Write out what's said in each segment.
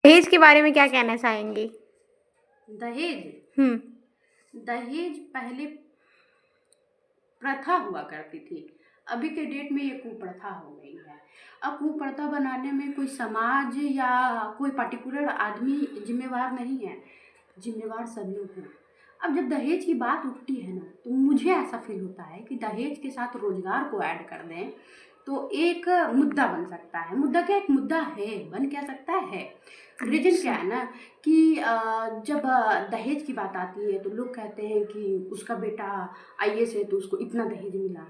दहेज के बारे में क्या कहना चाहेंगी? दहेज दहेज पहले प्रथा हुआ करती थी, अभी के डेट में ये कुप्रथा हो गई है। अब कुप्रथा बनाने में कोई समाज या कोई पर्टिकुलर आदमी जिम्मेवार नहीं है, जिम्मेवार सब लोग हैं। अब जब दहेज की बात उठती है ना, तो मुझे ऐसा फील होता है कि दहेज के साथ रोजगार को ऐड कर दें तो एक मुद्दा बन सकता है। मुद्दा क्या, एक मुद्दा है, बन क्या सकता है। रीजन क्या है ना कि जब दहेज की बात आती है तो लोग कहते हैं कि उसका बेटा आईएएस है तो उसको इतना दहेज मिला।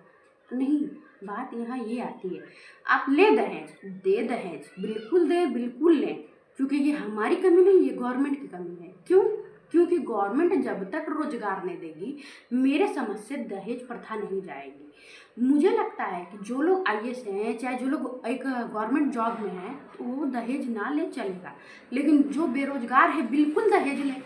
नहीं, बात यहाँ ये आती है, आप ले दहेज, दे दहेज, बिल्कुल दे, बिल्कुल लें, क्योंकि ये हमारी कमी नहीं, ये गवर्नमेंट की कमी है। क्यों? क्योंकि गवर्नमेंट जब तक रोजगार नहीं देगी, मेरे समझ से दहेज प्रथा नहीं जाएगी। मुझे लगता है कि जो लोग आईएएस हैं, चाहे जो लोग एक गवर्नमेंट जॉब में हैं, तो वो दहेज ना ले चलेगा, लेकिन जो बेरोजगार है बिल्कुल दहेज लें,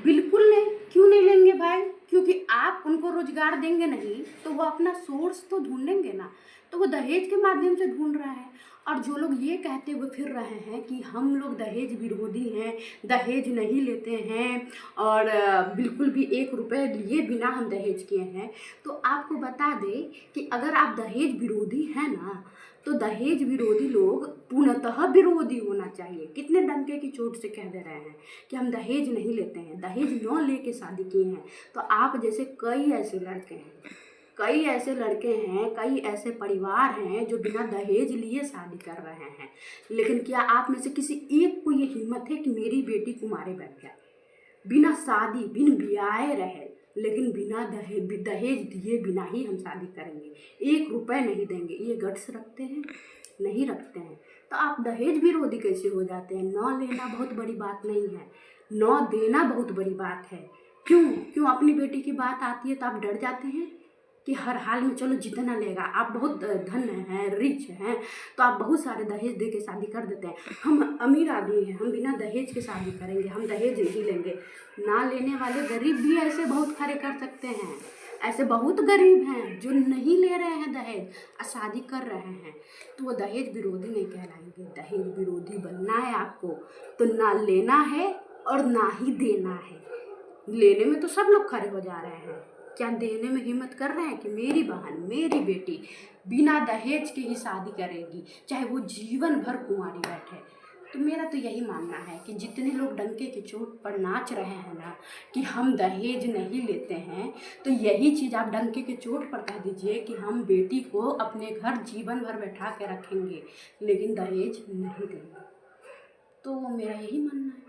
बिल्कुल लें। क्यों नहीं लेंगे भाई? क्योंकि आप उनको रोजगार देंगे नहीं तो वो अपना सोर्स तो ढूंढेंगे ना, तो वो दहेज के माध्यम से ढूंढ रहे हैं। और जो लोग ये कहते हुए फिर रहे हैं कि हम लोग दहेज विरोधी हैं, दहेज नहीं लेते हैं और बिल्कुल भी 1 रुपये लिए बिना हम दहेज किए हैं, तो आपको बता दें कि अगर आप दहेज विरोधी हैं ना, तो दहेज विरोधी लोग पूर्णतः विरोधी होना चाहिए। कितने डंके की चोट से कह दे रहे हैं कि हम दहेज नहीं लेते हैं, दहेज न लेके शादी किए हैं। तो आप जैसे कई ऐसे लड़के हैं, कई ऐसे परिवार हैं जो बिना दहेज लिए शादी कर रहे हैं। लेकिन क्या आप में से किसी एक को ये हिम्मत है कि मेरी बेटी कुंवारे बैठ जाए, बिना शादी, बिन ब्याहे रहे, लेकिन बिना दहेज दिए बिना ही हम शादी करेंगे, 1 रुपये नहीं देंगे? ये गट्स रखते हैं? नहीं रखते हैं। तो आप दहेज विरोधी कैसे हो जाते हैं? न लेना बहुत बड़ी बात नहीं है, न देना बहुत बड़ी बात है। क्यों अपनी बेटी की बात आती है तो आप डर जाते हैं कि हर हाल में चलो जितना लेगा, आप बहुत धन हैं, रिच हैं, तो आप बहुत सारे दहेज दे के शादी कर देते हैं। हम अमीर आदमी हैं, हम बिना दहेज के शादी करेंगे, हम दहेज नहीं लेंगे। ना लेने वाले गरीब भी ऐसे बहुत खड़े कर सकते हैं, ऐसे बहुत गरीब हैं जो नहीं ले रहे हैं दहेज और शादी कर रहे हैं, तो वो दहेज विरोधी नहीं कहलाएंगे। दहेज विरोधी बनना है आपको तो ना लेना है और ना ही देना है। लेने में तो सब लोग खड़े हो जा रहे हैं, क्या देने में हिम्मत कर रहे हैं कि मेरी बहन, मेरी बेटी बिना दहेज के ही शादी करेगी, चाहे वो जीवन भर कुंवारी बैठे? तो मेरा तो यही मानना है कि जितने लोग डंके की चोट पर नाच रहे हैं ना कि हम दहेज नहीं लेते हैं, तो यही चीज़ आप डंके की चोट पर कह दीजिए कि हम बेटी को अपने घर जीवन भर बैठा के रखेंगे, लेकिन दहेज नहीं देंगे। तो मेरा यही मानना है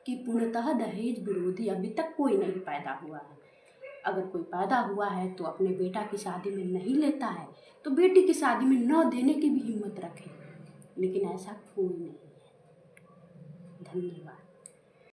कि पूर्णतः दहेज विरोधी अभी तक कोई नहीं पैदा हुआ है। अगर कोई पैदा हुआ है तो अपने बेटा की शादी में नहीं लेता है, तो बेटी की शादी में न देने की भी हिम्मत रखे, लेकिन ऐसा कोई नहीं है। धन्यवाद।